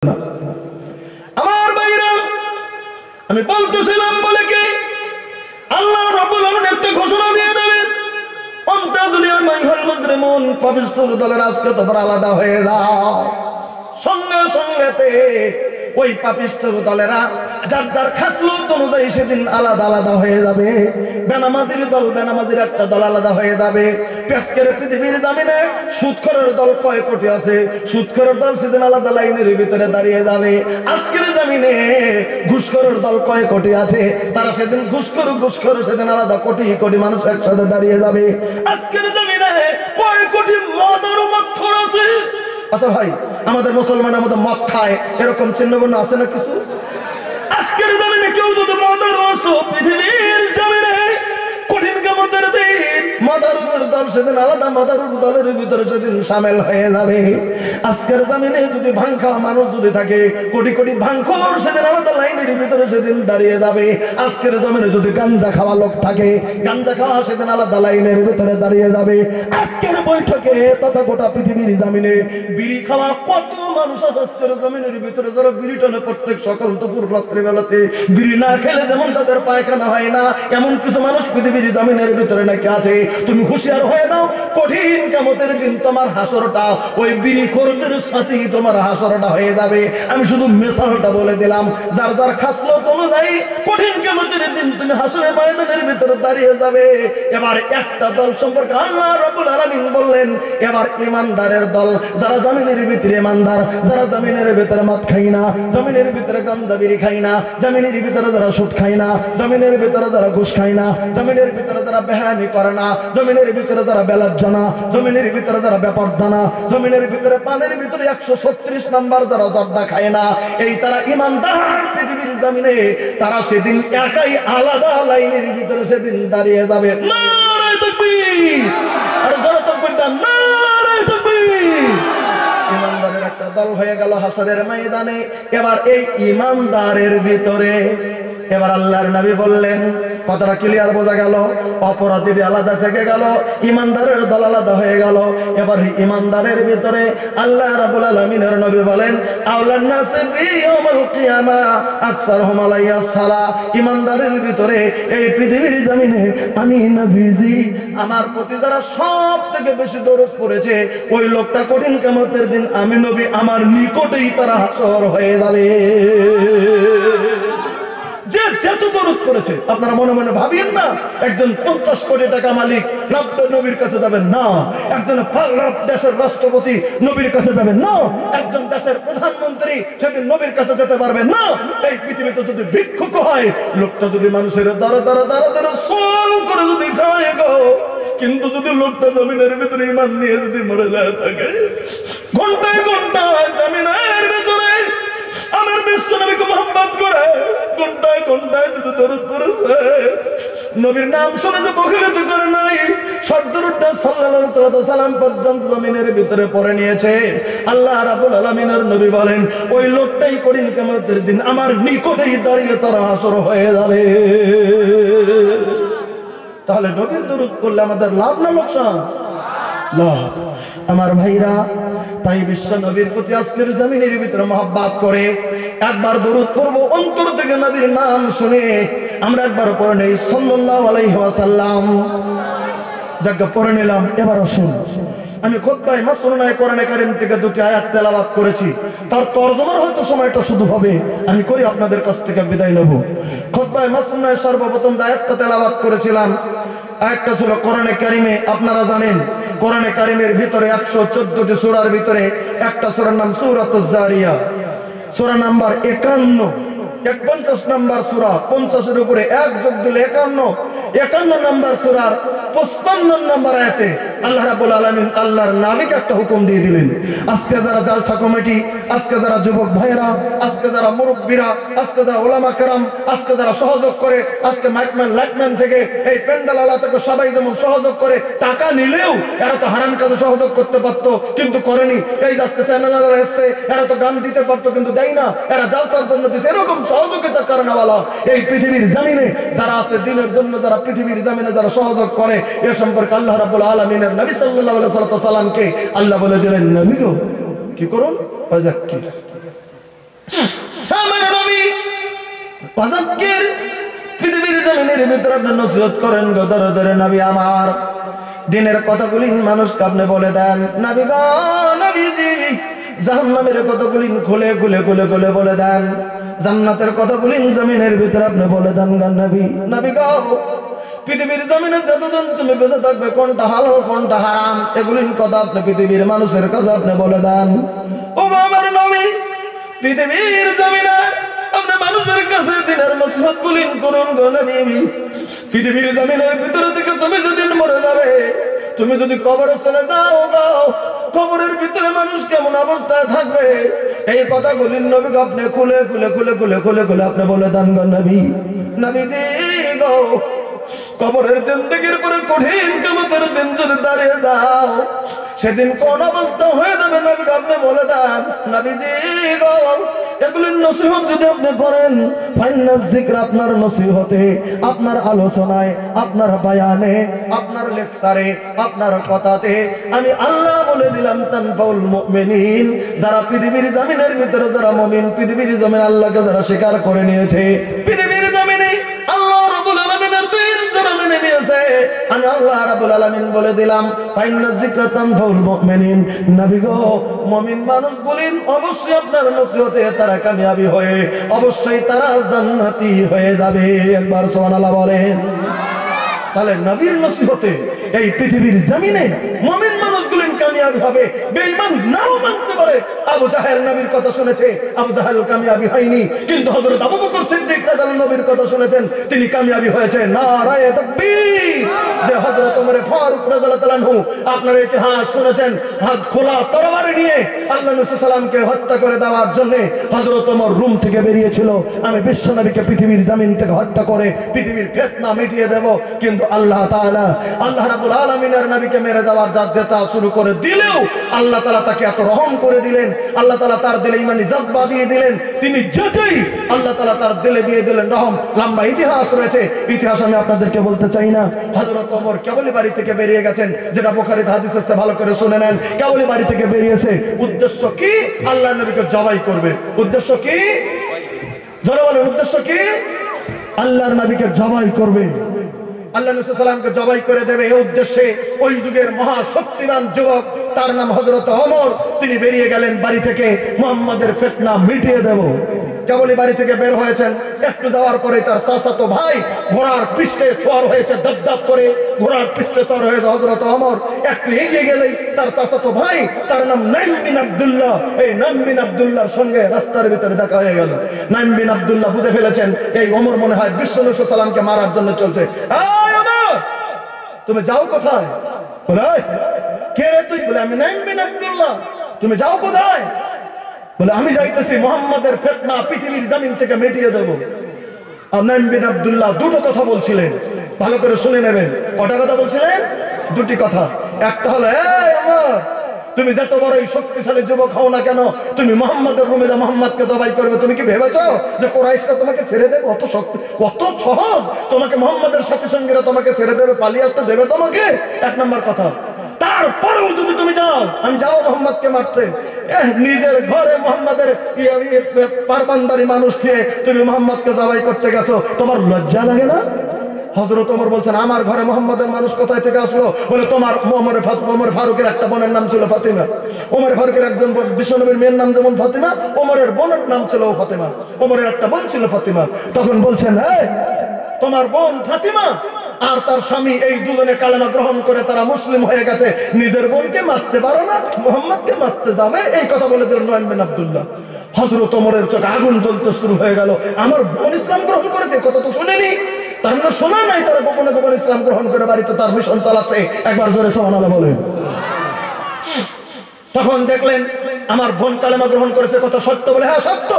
আমার ভাইরা, আমি বলতেছিলাম বলে কি আল্লাহ রাব্বুল আলামিন একটা ঘোষণা দিয়ে দেবেন, অন্তা দুনিয়ার মাইহাল মুজরিমুন, পবিত্র দলের আজকে তোমরা আলাদা হয়ে যাও। সঙ্গে সঙ্গেতে ওই পাপিষ্ঠ দলেরা যার যার খাসলত অনুযায়ী সেদিন আলাদা আলাদা হয়ে যাবে। বেনামাজির দল, বেনামাজির একটা দল আলাদা হয়ে যাবে। পেশকের পৃথিবীর জামিনে সুদখোরের দল কয় কোটি আছে, সুদখোরের দল সেদিন আলাদা লাইনের ভিতরে দাঁড়িয়ে যাবে। আজকের জামিনে ঘুষখোরের দল কয় কোটি আছে, তারা সেদিন ঘুষখোর সেদিন আলাদা কোটি কোটি মানুষ একসাথে দাঁড়িয়ে যাবে। আজকের জামিনে কয় কোটি মদ আর মদখোর আছে। আচ্ছা ভাই, আমাদের মুসলমানের মধ্যে মদ খায় এরকম চিহ্নবর্ণ আছে না কিছু? আজকের জামিনে কেউ যদি মদের রস পৃথিবীর জামিনে কঠিন কিয়ামতের দিন মাদারুর দল সেদিন আলাদা, মাদারুর দলের ভিতরে সেদিন শামিল হয়ে যাবে। আজকের জামিনে যদি ভাং খাওয়া মানুষ যদি থাকে, কোটি কোটি ভাঙখোর সেদিন আলাদা লাইনের ভিতরে সেদিন দাঁড়িয়ে যাবে। আজকের জামিনে যদি গাঞ্জা খাওয়া লোক থাকে, গাঞ্জা খাওয়া সেদিন আলাদা লাইনের ভিতরে দাঁড়িয়ে যাবে। আজকের বৈঠকে তথা গোটা পৃথিবীর জামিনে বিড়ি খাওয়া কত মানুষ আছে আজকের জামিনের ভিতরে, যারা বিড়ি টানে প্রত্যেক সকাল দুপুর রাত্রি বেলাতে বিড়ি না খেলে যেমন তাদের পায়খানা হয় না, এমন কিছু মানুষ পৃথিবীর জামিনের ভিতরে নাকি আছে। তুমি হুঁশিয়ার হয়ে দাও, কঠিন কিয়ামতের দিন তোমার হাসরটা ওই বিড়িখোরদের সাথেই তোমার হাসরটা হয়ে যাবে। আমি শুধু মিসালটা বলে দিলাম, যার যার খাসলত অনুযায়ী কঠিন কিয়ামতের দিন তুমি হাসরের ময়দানের ভিতরে দাঁড়িয়ে যাবে। এবার একটা দল সম্পর্কে আল্লাহ রাব্বুল আলামিন বললেন, এবার ইমানদারের দল, যারা জমিনের ভিতরে ইমানদার, যারা জমিনের ভিতরে মদ খাই না, জমিনের ভিতরে গাঁজা বিড়ি খাই না, জমিনের ভিতরে যারা সুদ খাই না, জমিনের ভিতরে যারা ঘুষ খাই না, জমিনের ভিতরে যারা বেহায়ামি করে না, জমিনের ভিতরে যারা বেলাজ্জা না, জমিনের ভিতরে যারা বেপরদা না, জমিনের ভিতরে পানের ভিতরে 136 নাম্বার যারা জর্দা খায় না, এই তারা ইমানদার পৃথিবীর জমিনে। তারা সেদিন একাই আলাদা লাইনের ভিতরে সেদিন দাঁড়িয়ে যাবে। নারে তাকবীর! আর যারা তাকবীর দেন, নারে তাকবীর! ইমানদারের একটা দল হয়ে গেল হাসরের ময়দানে। এবার এই ইমানদারের ভিতরে এবার আল্লাহর নবী বললেন, কথাটা ক্লিয়ার বোঝা গেল? অপরাধী আলাদা থেকে গেল, ইমানদারের দল আলাদা হয়ে গেল। এবার ইমানদারের ভিতরে আল্লাহ রাব্বুল আলামিনের নবী বলেন, আওলান নাস বি ইয়াউমুল কিয়ামা আকসারহুম আলাইয়া সালাহ। ইমানদারের ভিতরে এই পৃথিবীর জমিনে আমি নবীজি আমার প্রতি যারা সবথেকে বেশি দরুদ পড়েছে, ওই লোকটা কঠিন কিয়ামতের দিন আমি নবী আমার নিকটেই তারা হাসর হয়ে যাবে। যে যত দরুদ করেছে, আপনারা মনে মনে ভাবিয়েন না একজন 50 কোটি টাকা মালিক নবীর কাছে যাবেন না, একজন দেশের রাষ্ট্রপতি নবীর কাছে যাবেন না, একজন দেশের প্রধানমন্ত্রী সেদিন নবীর কাছে যেতে পারবেন না। এই পৃথিবীতে যদি ভিক্ষুক হয়, লোকটা যদি মানুষের দ্বারা দ্বারা দ্বারা দ্বারা সোল করে যদি খায় গো, কিন্তু যদি লোকটা জমিনের ভিতরে ইমান নিয়ে যদি মরে যায় থাকে, ঘন্টায় ঘন্টায় জমিনের ভিতরে আমার বিশ্ব নবীকে মহব্বত করে ঘন্টায় ঘন্টায় যদি দরুদ পড়েছে, নবীর নাম শুনে যে বখিলত করে নাই, সদ্দরুদটা সাল্লাল্লাহু আলাইহি সাল্লাম পর্যন্ত জমিনের ভিতরে পড়ে নিয়েছে। আল্লাহ রাব্বুল আলামিনের নবী বলেন, ওই লোকটাই কঠিন কিয়ামতের দিন আমার নিকটেই দাঁড়িয়ে তারা হাসর হয়ে যাবে। তাহলে নবীর দরুদ করলে আমাদের লাভ না লোকসান? লাভ। আমার ভাইরা, তাই বিশ্ব নবীর প্রতি আজকের জমিনের ভিতরে মহব্বত করে একবার দরুদ পড়ব, অন্তর থেকে নবীর নাম শুনে আমরা একবার পড়ে নেই সাল্লাল্লাহু আলাইহি ওয়াসাল্লাম। যাকে পড়ে নিলাম, এবার আসুন আমি খুতবায়ে মাসনুনায়ে কোরআনে কারীম থেকে দুটি আয়াত তেলাওয়াত করেছি, তার তরজমার হয়তো সময়টা শুধু হবে, আমি করি আপনাদের কাছ থেকে বিদায় নেব। খুতবায়ে মাসনুনায়ে সর্বপ্রথম যে আয়াতটা তেলাওয়াত করেছিলাম, আয়াতটা ছিল কোরআনে কারীমে, আপনারা জানেন কোরআনে কারীমের ভিতরে 114টি সূরার ভিতরে একটা সূরার নাম সূরাতুজ জারিয়া, সূরা নাম্বার 51, 51 নাম্বার সূরা, 50 এর উপরে 1 যোগ দিলে 51 নাম্বার সূরার 55 নাম্বার আয়াতে আল্লাহ রাব্বুল আলামিন আল্লাহর নবীকে একটা হুকুম দিয়ে দিলেন। আজকে যারা জালসা কমিটি, আজকে যারা যুবক ভাইরা, আজকে যারা মুরব্বীরা, আজকে যারা উলামা কেরাম, আজকে যারা সহযোগ করে, আজকে মাইকম্যান লাইটম্যান থেকে এই প্যান্ডেল আলা থেকে সবাই যেমন সহযোগ করে, টাকা নিলেও এরা তো হারাম কাজে সহযোগ করতে পারতো কিন্তু করেনি। এই আজকে চ্যানেলাররা এসছে, এরা তো গান দিতে পারতো কিন্তু দেয় না, এরা জালসার জন্য দিচ্ছে। এরকম সহযোগিতা কারণওয়ালা এই পৃথিবীর জমিনে যারা আছে, দিনের জন্য যারা পৃথিবীর জমিনে যারা সহযোগ করে, এ সম্পর্কে আল্লাহ রাব্বুল আলামিনের নবী সাল্লাল্লাহু আলাইহি ওয়াসাল্লামকে আল্লাহ বলে দিলেন, নবী গো কি করুন, ওয়াজাক্কির আমার নবী ফাজাক্কির পৃথিবীর জমিনের ভিতরে আপনি নসিহত করেন গো দরদের নবী আমার দিনের কথাগুলি মানুষকে আপনি বলে দেন নবী গো নবীজি জাহান্নামের কথাগুলি খুলে খুলে খুলে খুলে বলে দেন জান্নাতের কথাগুলি জমিনের ভিতরে আপনি বলে দেন গো নবী নবী গো পৃথিবীর জমিনে যতদিন তুমি বেঁচে থাকবে কোনটা হালাল কোনটা হারাম এগুলির কথা আপনি পৃথিবীর মানুষের কাছে আপনি বলে দেন ও আমার নবী পৃথিবীর জমিনে আপনি মানুষের কাছে দিনের নসিহত গুলি করুন গো নবী পৃথিবীর জমিনের ভিতরে থেকে তুমি যেদিন মরে যাবে তুমি যদি কবরে চলে যাও কবরের ভিতরে মানুষ কেমন অবস্থায় থাকবে এই কথাগুলি নবী আপনি খুলে খুলে খুলে খুলে খুলে খুলে আপনি বলে দেন গো নবী নবীজি গো কবরের জিন্দেগির পরে কঠিন কিয়ামতের দিন যদি দাঁড়িয়ে যাও সেদিন কোন অবস্থা হয়ে যাবে নবী আপনি বলে দেন নবীজি গো এগুলির নসিহত যদি আপনি করেন ফাইনাস যিকর আপনার নসিহতে আপনার আলোচনায় আপনার বয়ানে আপনার লেকচারে আপনার কথাতে আমি আল্লাহ বলে দিলাম তানফাউল মুমিনিন যারা পৃথিবীর জমিনের ভিতরে যারা মুমিন পৃথিবীর জমিনে আল্লাহকে যারা স্বীকার করে নিয়েছে পৃথিবীর জমিনে আল্লাহ রাব্বুল আলামিনের দিন যারা মেনে নিয়েছে আমি আল্লাহ রাব্বুল আলামিন বলে দিলাম ফাইনাস যিকর তানফাউল মুমিনিন নবী গো মুমিন মানুষগুলি অবশ্যই আপনার নসিহতে তারা কামিয়াবি হয়ে অবশ্যই তারা জান্নাতি হয়ে যাবে একবার সুবহানাল্লাহ বলেন তাহলে নবীর নসিহতে এই পৃথিবীর জমিনে মুমিন মানুষগুলো কামিয়াবি হবে বেঈমান নাও মানতে পারে আবু জাহেল নবীর কথা শুনেছে আবু জাহেল কামিয়াবি হয়নি কিন্তু হযরত আবু বকর সিদ্দিক রাদিয়াল্লাহু নবীর কথা শুনেছেন তিনি কামিয়াবি হয়েছে নারায়ে তাকবীর যে হযরত ওমর ফারুক রাদিয়াল্লাহু তাআলা আনহু আপনারা ইতিহাস শুনেছেন হাত খোলা তরবারি নিয়ে আল্লাহ নবী সাল্লাল্লাহু আলাইহি হত্যা করে দেওয়ার জন্য হযরত ওমর রুম থেকে বেরিয়েছিল আমি বিশ্ব নবীকে পৃথিবীর জমিন থেকে হত্যা করে পৃথিবীর ফিতনা মিটিয়ে দেব কিন্তু আল্লাহ তাআলা আল্লাহ রাব্বুল আলামিনের নবীকে মেরে দেওয়ার জাদ্দাতা শুরু করে দিলেও আল্লাহ তাআলা তাকে এত রহম করে দিলেন আল্লাহ তাআলা তার দিলে ঈমানি জজ্বা দিয়ে দিলেন তিনি যেতেই আল্লাহ তাআলা তার দিলে দিয়ে দিলেন রহম লম্বা ইতিহাস রয়েছে ইতিহাস আমি আপনাদেরকে বলতে চাই না হযরত ওমর কেবলই বাড়ি থেকে বেরিয়ে গেছেন যেটা বুখারীতে হাদিস আছে ভালো করে শুনে নেন কেবলই বাড়ি থেকে বেরিয়েছে উদ্দেশ্য কি আল্লাহর নবীকে জবাই করবে উদ্দেশ্য কি জোরে বলেন উদ্দেশ্য কি আল্লাহর নবীকে জবাই করবে আল্লাহ নবী সাল্লাল্লাহু আলাইহি ওয়াসাল্লামকে জবাই করে দেবে এই উদ্দেশ্যে ওই যুগের মহা শক্তিমান যুবক তার নাম হযরত ওমর তিনি বেরিয়ে গেলেন বাড়ি থেকে মুহাম্মাদের ফিতনা মিটিয়ে দেব কেবলই বাড়ি থেকে বের হয়েছেন একটু যাওয়ার পরে তার চাচাতো ভাই ঘোড়ার পৃষ্ঠে সওয়ার হয়েছে দপদপ করে ঘোড়ার পৃষ্ঠে সওয়ার হয়েছে হযরত ওমর একটু এগিয়ে গেলেই তার চাচাতো ভাই তার নাম নাইম বিন আব্দুল্লাহ এই নাইম বিন আব্দুল্লাহর সঙ্গে রাস্তার ভিতরে দেখা হয়ে গেল নাইম বিন আব্দুল্লাহ বুঝে ফেলেছেন এই ওমর মনে হয় বিশ্ব নবী সাল্লাল্লাহু আলাইহি ওয়াসাল্লামকে মারার জন্য চলছে তুমি যাও কোথায় বলে কে রে তুই বলে আমি নাইম বিন আব্দুল্লাহ তুমি যাও কোথায় বলে আমি যাইতেছি মুহাম্মাদের ফিতনা পৃথিবীর জমিন থেকে মিটিয়ে দেব আর নাইম বিন আব্দুল্লাহ দুটো কথা বলছিলেন ভালো করে শুনে নেবেন কটা কথা বলছিলেন দুটি কথা একটা হলো এই ওমর তুমি যত বড়ই শক্তিশালী যুবক হও না কেন তুমি মুহাম্মাদের রুমে যা মুহাম্মাদকে জবাই করবে তুমি কি ভেবেছো যে কুরাইশরা তোমাকে ছেড়ে দেবে অত সহজ তোমাকে মুহাম্মাদের সাথী সঙ্গীরা তোমাকে ছেড়ে দেবে পালিয়ে আসতে দেবে তোমাকে এক নম্বর কথা তারপরেও যদি তুমি যাও আমি যাও মুহাম্মাদকে মারতে নিজের ঘরে মুহাম্মাদের পারবান্দারি মানুষ দিয়ে তুমি মুহাম্মাদকে জবাই করতে গেছো তোমার লজ্জা লাগে না হযরত ওমর বলছেন আমার ঘরে মুহাম্মাদের মানুষ কোথায় থেকে আসলো বলে তোমার ওমর ফারুকের একটা বোনের নাম ছিল ফাতিমা ওমর ফারুকের একজন বিশ্বনবীর মেয়ের নাম যেমন ফাতিমা ওমরের বোনের নাম ছিল ফাতিমা ওমরের একটা বোন ছিল ফাতিমা তখন বলছেন এই তোমার বোন ফাতিমা আর তার স্বামী এই দুজনে কালেমা গ্রহণ করে তারা মুসলিম হয়ে গেছে নিজের বোনকে মারতে পারো না মুহাম্মাদকে মারতে যাবে এই কথা বলে দিলেন নাইম বিন আব্দুল্লাহ হযরত ওমরের চোখে আগুন জ্বলতে শুরু হয়ে গেল আমার বোন ইসলাম গ্রহণ করেছে কথা তো শুনেনি তার মানে শোনা নাই তারা গোপনে গোপনে ইসলাম গ্রহণ করে বাড়িতে তার মিশন চালাচ্ছে একবার জোরে সুবহানাল্লাহ বলেন তখন দেখলেন আমার বোন কালেমা গ্রহণ করেছে কথা সত্য বলে হ্যাঁ সত্য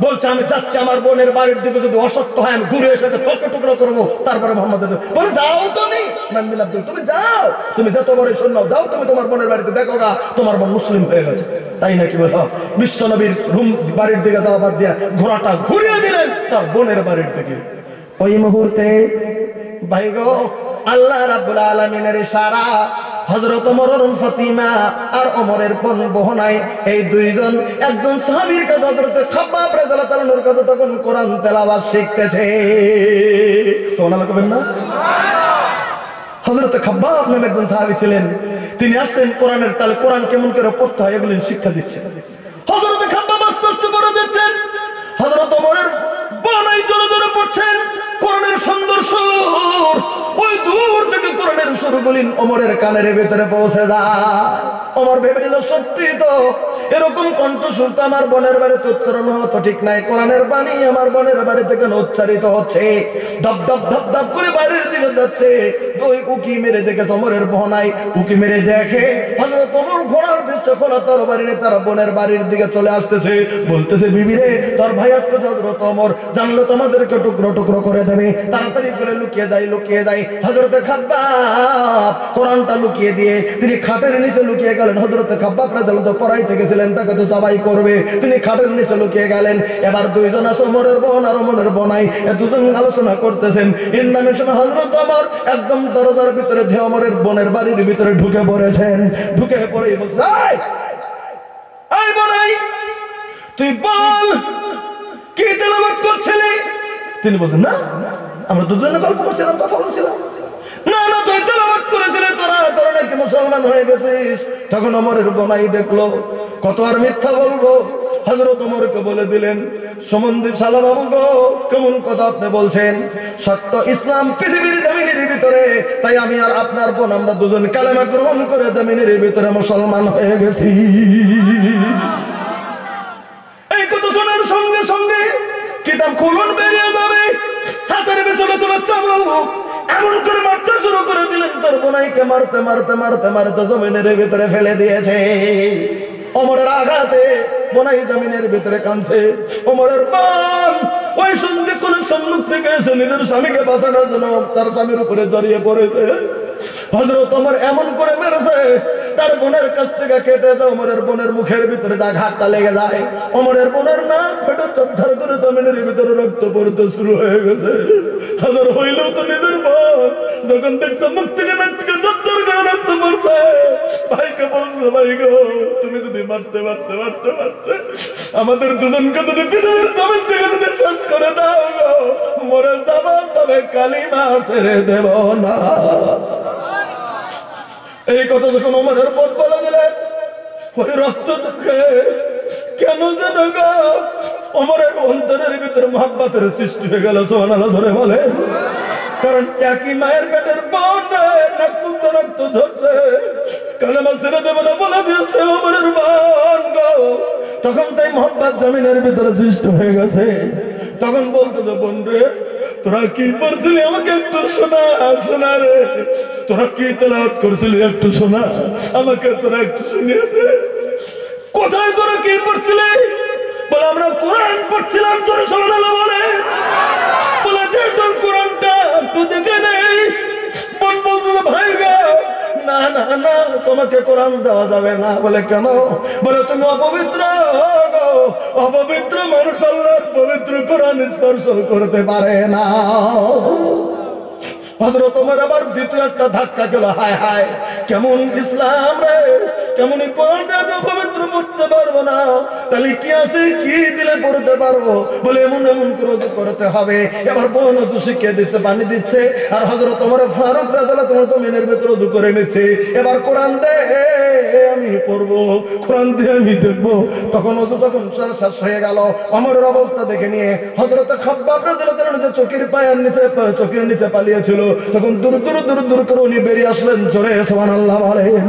বলছে আমি যাচ্ছি আমার বোনের বাড়ির দিকে যদি অসত্য হয় আমি ঘুরে এসে টুকরো টুকরো করবো তারপরে মোহাম্মদ বলে যাও তুমি নাইম বিন আব্দুল তুমি যাও তুমি যত বড় শোনাও যাও তুমি তোমার বোনের বাড়িতে দেখো না তোমার বোন মুসলিম হয়ে গেছে তাই নাকি বলো বিশ্ব নবীর রুম বাড়ির দিকে যাওয়া বাদ দিয়া ঘোড়াটা ঘুরিয়ে দিলেন তার বোনের বাড়ির দিকে ওই মুহূর্তে ভাই গো আল্লাহ রাব্বুল আলামিনের ইশারা হযরত ওমর ফাতিমা আর ওমরের বোন বহনায় এই দুইজন একজন সাহাবীর কাছে হযরত খাব্বাব রাসূলের কাছে তখন কোরআন তেলাওয়াত শিখতেছে। সুবহানাল্লাহ কবেন না? হযরত খাব্বাব নামে একজন সাহাবী ছিলেন, তিনি আসছেন কোরআনের তালে, কোরআন কেমন করে পড়তে হয় এগুলো শিক্ষা দিচ্ছেন। হযরত খাব্বাব আস্তে আস্তে পড়ে দিচ্ছেন, হযরত ওমরের বানাই জোরে জোরে পড়ছেন কোরআনের সুন্দর সুর, ওই দূর থেকে কোরআনের সুরগুলি ওমরের কানের ভিতরে পৌঁছে যায়। ওমর ভেবে নিল সত্যি তো, এরকম কণ্ঠস্বর তো আমার বোনের বাড়িতে উচ্চারণ হওয়া তো ঠিক নাই, কোরআনের বাণী আমার বোনের বাড়িতে কেন উচ্চারিত হচ্ছে? ধপ ধপ ধপ ধপ করে বাইরের দিকে যাচ্ছে, দুই উকি মেরে দেখে ওমরের বহনাই, উকি মেরে দেখে হযরত ওমর ঘোড়ার পৃষ্ঠ খোলা তরবারি নিয়ে তার বোনের বাড়ির দিকে চলে আসতেছে, বলতেছে বিবি রে তোর ভাই আসতে হযরত ওমর, জানলে তোমাদেরকে টুকরো টুকরো করে দেবে, তাড়াতাড়ি করে লুকিয়ে যাই লুকিয়ে যাই। হযরত খাব্বাব কোরআনটা লুকিয়ে দিয়ে তিনি খাটের নিচে লুকিয়ে গেলেন। হযরত খাব্বাব রাদিয়াল্লাহু আনহু পড়াইতে গেছিলেন, তাকে তো জবাই করবে, তিনি খাটের নিচে লুকিয়ে গেলেন। এবার দুইজন আছে ওমরের বোন আর ওমরের বোনাই, দুজন আলোচনা করতেছেন। এর নামে সময় হযরত ওমর একদম দরজার ভিতরে দিয়ে ওমরের বোনের বাড়ির ভিতরে ঢুকে পড়েছেন। ঢুকে পড়েই বলছে এই বোনাই তুই বল কি তেলাওয়াত করছিলি? তিনি বলছেন না আমরা দুজনে গল্প করছিলাম, কথা বলছিলাম। না না তুই তেলাওয়াত করেছিলি, তোরা নাকি মুসলমান হয়ে গেছিস। তখন ওমরের বোনাই দেখলো কত আর মিথ্যা বলবো, হযরত ওমরকে বলে দিলেন সমন্দীপ শালা বাবু গো, কেমন কথা আপনি বলছেন? সত্য ইসলাম পৃথিবীর জমিনের ভিতরে, তাই আমি আর আপনার বোন আমরা দুজন কালেমা গ্রহণ করে জমিনের ভিতরে মুসলমান হয়ে গেছি। এই কথা শোনার সঙ্গে সঙ্গে কিতাব খুলুন বেরিয়ে যাবে, হাতের পেছনে চলে চাবুক এমন করে মারতে শুরু করে দিলেন। তোর বোনাইকে মারতে মারতে মারতে মারতে জমিনের ভিতরে ফেলে দিয়েছে। ওমরের আঘাতে বোনাই জমিনের ভিতরে কাঁদছে। ওমরের বান ওই সন্ধে কোন সম্মুখ থেকে এসে নিজের স্বামীকে বাঁচানোর জন্য তার স্বামীর উপরে জড়িয়ে পড়েছে। হযরত ওমর এমন করে মেরেছে তার বোনের কাছ থেকে কেটে যায়, ওমরের বোনের মুখের ভিতরে যা ঘাটটা লেগে যায়, ওমরের বোনের না ফেটে চোদ্ধার করে জমিনের ভিতরে রক্ত পড়তে শুরু হয়ে গেছে। হাজার হইলেও তো নিজের বোন, যখন দেখছে মুখ থেকে নাক থেকে চোদ্ধার করে রক্ত পড়ছে, ভাইকে বলছে ভাই গো তুমি যদি মারতে মারতে মারতে মারতে আমাদের দুজনকে যদি পৃথিবীর জমিন থেকে যদি শেষ করে দাও গো, মরে যাব তবে কালিমা ছেড়ে দেব না। এই কথা যখন ওমরের বোন বলে দিলেন, ওই রক্ত দেখে কেন যেন গো ওমরের অন্তরের ভিতরে মহব্বতের সৃষ্টি হয়ে গেল। সুবহানাল্লাহ ধরে বলে, কারণ একই মায়ের পেটের বোন রক্ত রক্ত ঝরছে, কালেমা ছেড়ে দেব না বলে দিয়েছে ওমরের বোন গো। তখন তাই মহব্বত জমিনের ভিতরে সৃষ্টি হয়ে গেছে। তখন বলতো যে বোন রে তোরা কি পড়ছিলি আমাকে একটু শোনা, শোনা রে তোরা কি তেলাওয়াত করছিলি একটু শোনা, আমাকে তোরা একটু শুনিয়ে দে। কোথায় তোরা কি পড়ছিলি? বলে আমরা কোরআন পড়ছিলাম। তোর সুবহানাল্লাহ বলে, বলে দে তোর কোরআনটা একটু দেখে নেই। বোন বলতো ভাই গো না না না তোমাকে কোরআন দেওয়া যাবে না। বলে কেন? বলে তুমি অপবিত্র, অপবিত্র মানুষ আল্লাহর পবিত্র কোরআন স্পর্শ করতে পারে না। হযরত ওমর আবার দ্বিতীয় একটা ধাক্কা গেল, হায় হায় কেমন ইসলাম রে, কেমন কোরআন রে, আমি অপবিত্র পড়তে পারবো না, তাহলে কি আছে কি দিলে পড়তে পারবো? বলে এমন এমন করে করতে হবে। এবার বোন ওযু শিখিয়ে দিচ্ছে, পানি দিচ্ছে, আর হযরত ওমর ফারুক রাদিয়াল্লাহু আনহু জমিনের ভিতরে ওযু করে নিচ্ছে। এবার কোরআন দে আমি পড়বো, কোরআন দিয়ে আমি দেখবো। তখন ওযু তখন শেষ হয়ে গেল। ওমরের অবস্থা দেখে নিয়ে হযরত খাব্বাব রাদিয়াল্লাহু আনহু চোখের পায়ের নিচে চোখের নিচে পালিয়েছিল, তখন দূর দূর দূর দূর করে উনি বেরিয়ে আসলেন। জোরে সুবহানাল্লাহ বলেন।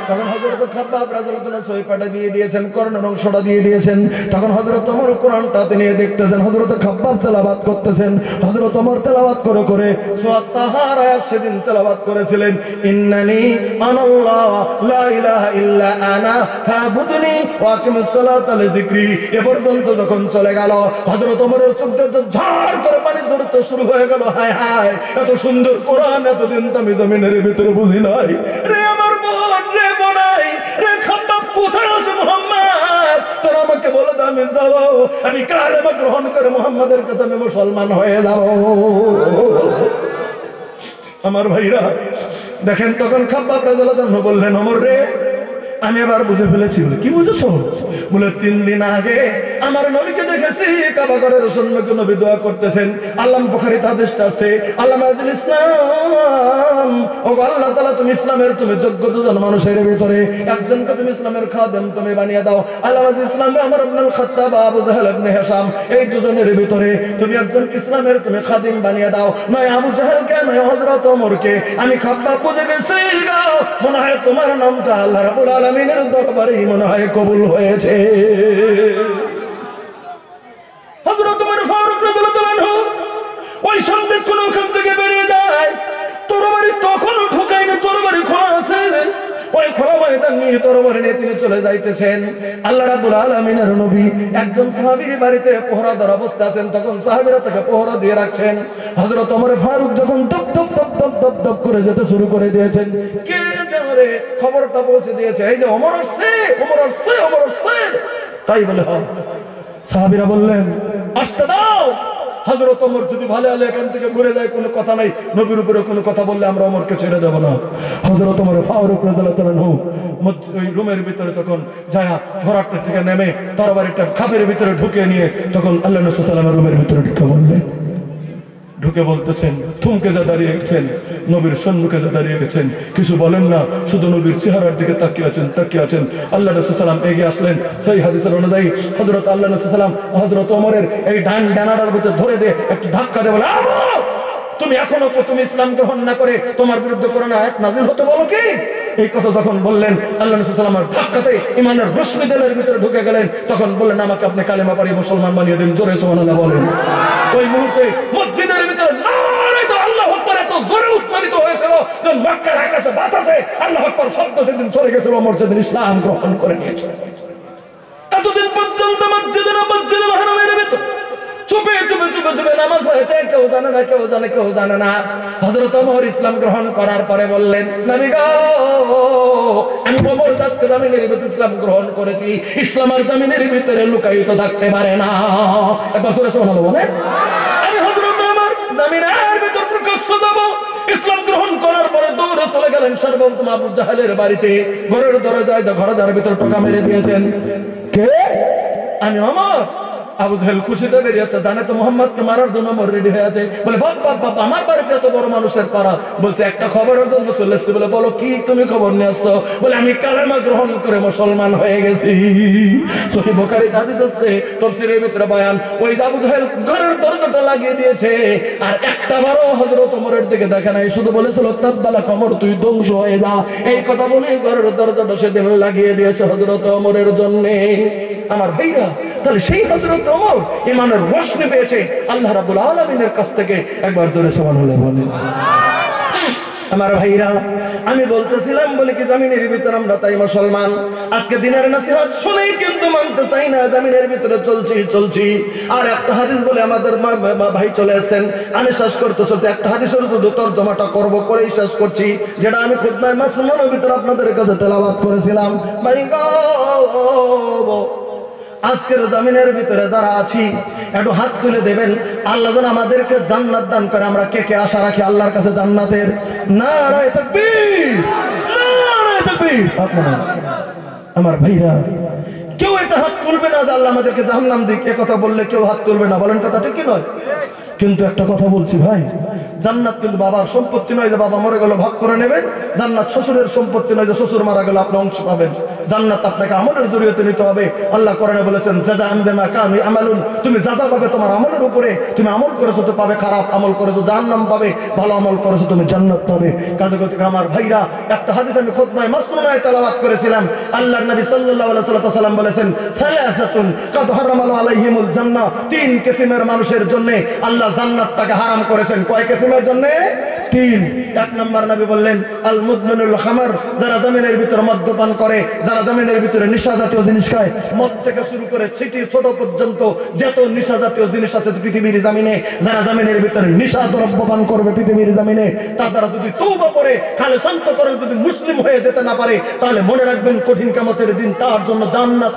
তখন হযরত খাব্বাব রাদিয়াল্লাহু আনহু সৈপাটা দিয়ে দিয়েছেন, কর্ণের অংশটা দিয়ে দিয়েছেন। তখন হযরত ওমর কোরআনটা তিনি দেখতেছেন, হযরত খাব্বাব তেলাওয়াত করতেছেন। হযরত ওমর তেলাওয়াত করে করে সূরা তাহার আয়াত সেদিন তেলাওয়াত করেছিলেন, ইন্নানি আনাল্লাহ লা ইলাহা ইল্লা আনা ফাবুদনি ওয়া আকিমিস সালাতা লিযিকরি। এ পর্যন্ত যখন চলে গেল, হযরত ওমরের চোখ দিয়ে ঝাড় করে পানি ঝরতে শুরু হয়ে গেল। হায় হায় এত সুন্দর কোরআন এতদিন তো আমি জমিনের ভিতরে বুঝি নাই রে। আমার বোন রে বোনাই রে খাব্বাব কোথায় আছে মুহাম্মদ? তোরা আমাকে বলে দাও, আমি যাব, আমি কালেমা গ্রহণ করে মুহাম্মাদের কাছে আমি মুসলমান হয়ে যাব। আমার ভাইরা দেখেন, তখন খাব্বাব রাদিয়াল্লাহু আনহু বললেন, ওমর রে আমি এবার বুঝে ফেলেছি। কি বুঝেছো? বলে 3 দিন আগে আমার নবীকে দেখেছি কাবা ঘরের সম্মুখে নবী দোয়া করতেছেন। আল্লাহ বুখারীতে হাদিসটা আছে, আল্লাহ মাজিল ইসলাম, ও আল্লাহ তাআলা তুমি ইসলামের তুমি যোগ্য দুজন মানুষের ভিতরে একজনকে তুমি ইসলামের খাদেম তুমি বানিয়ে দাও। আল্লাহ মাজিল ইসলাম ওমর ইবনে আল খাত্তাব, আবু জাহেল ইবনে হিশাম, এই দুজনের ভিতরে তুমি একজন ইসলামের তুমি খাদিম বানিয়ে দাও। নয় আবু জাহেলকে, নয় হযরত ওমরকে। আমি খাব্বাব বুঝে গেছি মনে হয় তোমার নামটা আল্লাহ রাব্বুল আলামিনের দরবারে মনে হয় কবুল হয়েছে। হযরত ওমর ফারুক রাদিয়াল্লাহু আনহু ওই সন্দেশ কোন ওখান থেকে বেরিয়ে যায়, তরবারি তখন ঢুকায় না, তরবারি খোলা আছে, ওই খোলা ময়দান নিয়ে তরবারি নিয়ে তিনি চলে যাইতেছেন। আল্লাহ রাব্বুল আলামিনের নবী একজন সাহাবীর বাড়িতে পহরাদার অবস্থা আছেন, তখন সাহাবীরা তাকে পহরা দিয়ে রাখছেন। হযরত ওমর ফারুক যখন দপ দপ দপ দপ দপ দপ করে যেতে শুরু করে দিয়েছেন, কে জানে খবরটা পৌঁছে দিয়েছে এই যে ওমর আসছে, ওমর আসছে, ওমর আসছে, তাই বলে হয়। সাহাবীরা বললেন আসতে দাও। হযরত ওমর যদি ভালো হলে এখান থেকে ঘুরে যায় কোনো কথা নাই, নবীর উপরে কোনো কথা বললে আমরা ওমরকে ছেড়ে দেব না। হযরত ওমর ফারুক রাদিয়াল্লাহু আনহু ওই রুমের ভিতরে তখন যায় ঘোড়াটা থেকে নেমে তরবারিটা খাপের ভিতরে ঢুকে নিয়ে তখন আল্লাহ নবী সাল্লাল্লাহু আলাইহি ওয়াসাল্লামের রুমের ভিতরে ঢুকে বললেন, ঢুকে বলতেছেন, থমকে যা দাঁড়িয়ে গেছেন, নবীর সম্মুখে যা দাঁড়িয়ে গেছেন, কিছু বলেন না, শুধু নবীর চেহারার দিকে তাকিয়ে আছেন, তাকিয়ে আছেন। আল্লাহ নবী সাল্লাল্লাহু আলাইহি ওয়াসাল্লাম এগিয়ে আসলেন, সেই হাদিসের অনুযায়ী হযরত আল্লাহ নবী সাল্লাল্লাহু আলাইহি ওয়াসাল্লাম হযরত ওমরের এই ডানাটার ভিতরে ধরে দিয়ে একটু ধাক্কা দিয়ে বলে, তুমি এখনো তো তুমি ইসলাম গ্রহণ না করে তোমার বিরুদ্ধে কোরআন আয়াত নাযিল হতে বলো কি? এই কথা যখন বললেন আল্লাহ নবী সাল্লাল্লাহু আলাইহি ওয়াসাল্লাম ধাক্কাতে ঈমানের রশ্মি দিলের ভিতরে ঢুকে গেলেন। তখন বললেন আমাকে আপনি কালেমা পড়িয়ে মুসলমান বানিয়ে দিন, জোরে সুবহানাল্লাহ বলেন। ওই মুহূর্তে মসজিদের ভিতরে নারে তো আল্লাহু আকবার এত জোরে উচ্চারিত হয়েছিল যে মক্কার আকাশে বাতাসে আল্লাহু আকবার শব্দ সেদিন চলে গেছিল, ওমর সেদিন ইসলাম গ্রহণ করে নিয়েছে। এতদিন পর্যন্ত মসজিদে হারামের ভিতরে চুপে চুপে চুপে চুপে নামাজ হয়েছে, কেউ জানে না, কেউ জানে, কেউ জানে না। হযরত ওমর ইসলাম গ্রহণ করার পরে বললেন, নবী গো, আমি ওমর আজকে জামিনের ভিতরে ইসলাম গ্রহণ করেছি, ইসলাম আর জামিনের ভিতরে লুকায়িত থাকতে পারে না। একবার জোরে সুবহানাল্লাহ বলেন। আমি হযরত ওমর জামিনের ভিতর প্রকাশ্য যাব। ইসলাম গ্রহণ করার পরে দৌড়ে চলে গেলেন সর্বপ্রথম আবু জাহেলের বাড়িতে। ঘরের দরজায় ঘরদার ভিতর টোকা মেরে দিয়েছেন, কে? আমি ওমর। আবু জাহেল খুশিতে বেরিয়েছে, জানে তো মুহাম্মদকে মারার জন্য ওমর রেডি হয়ে আছে। বলে বাপ বাপ বাপ, আমার বাড়িতে এত বড় মানুষের পাড়া, বলছে একটা খবরের জন্য চলে এসেছি। বলে বলো কি তুমি খবর নিয়ে আসছো? বলে আমি কালেমা গ্রহণ করে মুসলমান হয়ে গেছি। সহিহ বুখারীতে হাদিস আছে, তাফসীরের ভিতরে বয়ান, ওই আবু জাহেল ঘরের দরজাটা লাগিয়ে দিয়েছে আর একটাবারও হযরত ওমরের দিকে দেখে নাই, শুধু বলেছিল তাব্বালা ওমর, তুই ধ্বংস হয়ে যা। এই কথা বলে ঘরের দরজাটা সেদিন লাগিয়ে দিয়েছে হযরত ওমরের জন্য। আমার ভাইরা, তাহলে সেই হযরত ওমর ঈমানের রোশনি পেয়েছে আল্লাহ রাব্বুল আলামিনের কাছ থেকে। একবার জোরে সুবহানাল্লাহ বলেন। আমার ভাইরা, আমি বলতেছিলাম বলে কি জামিনের ভিতরে আমরা তাই মুসলমান। আজকে দিনের নসিহত শুনেই কিন্তু মানতে চাই না, জামিনের ভিতরে চলছি। আর একটা হাদিস বলে আমাদের ভাই চলে আসছেন, আমি শেষ করতে চলতে একটা হাদিসের শুধু তরজমাটা করব, করেই শেষ করছি, যেটা আমি খুতবায়ে মাসনুনের ভিতরে আপনাদের কাছে তেলাওয়াত করেছিলাম। ভাই গো, আজকের জামিনের ভিতরে যারা আছি একটু হাত তুলে দেবেন, আল্লাহ যেন আমাদেরকে জান্নাত দান করে। আমরা কে কে আশা রাখি আল্লাহর কাছে জান্নাতের? নারায়ে তাকবীর, নারায়ে তাকবীর। আমার ভাইরা, কেউ এটা হাত তুলবে না যে আল্লাহ আমাদেরকে জাহান্নাম দিক, এ কথা বললে কেউ হাত তুলবে না, বলেন কথা ঠিক কি নয়? কিন্তু একটা কথা বলছি ভাই, জান্নাত কিন্তু বাবার সম্পত্তি নয় যে বাবা মরে গেল ভাগ করে নেবেন। জান্নাত শ্বশুরের সম্পত্তি নয় যে শ্বশুর মারা গেল আপনি অংশ পাবেন। জান্নাত আপনাকে আমলের জরিয়তে নিতে হবে। আল্লাহ কোরআনে বলেছেন, জাযাআন বিমা কানু ইয়ামালুন, তুমি যাজা পাবে তোমার আমলের উপরে। তুমি আমল করেছো তো পাবে খারাপ, আমল করেছো জাহান্নাম পাবে, ভালো আমল করেছো তুমি জান্নাত পাবে। কাজে গতিকে আমার ভাইরা, একটা হাদিস আমি খুতবায়ে মাসনুনায় তেলাওয়াত করেছিলাম। আল্লাহর নবী সাল্লাল্লাহু আলাইহি ওয়াসাল্লাম বলেছেন, সালাসাতুন কাদ হারামাল্লাহু আলাইহিমুল জান্নাহ, তিন কিসিমের মানুষের জন্য আল্লাহ জান্নাতটাকে হারাম করেছেন। কয় কিসিমের জন্য? তিন। এক নম্বর নবী বললেন, আল মুদমিনুল খামার, যারা জমিনের ভিতরে মদ্যপান করে, যারা জমিনের ভিতরে নেশা জাতীয় জিনিস খায়, মদ থেকে শুরু করে ছিটি ছোট পর্যন্ত যত নেশা জাতীয় জিনিস আছে পৃথিবীর জমিনে, যারা জমিনের ভিতরে নেশা দ্রব্য পান করবে পৃথিবীর জমিনে, তারা যদি তওবা করে খালে শান্ত করে যদি মুসলিম হয়ে যেতে না পারে, তাহলে মনে রাখবেন কঠিন কিয়ামতের দিন তার জন্য জান্নাত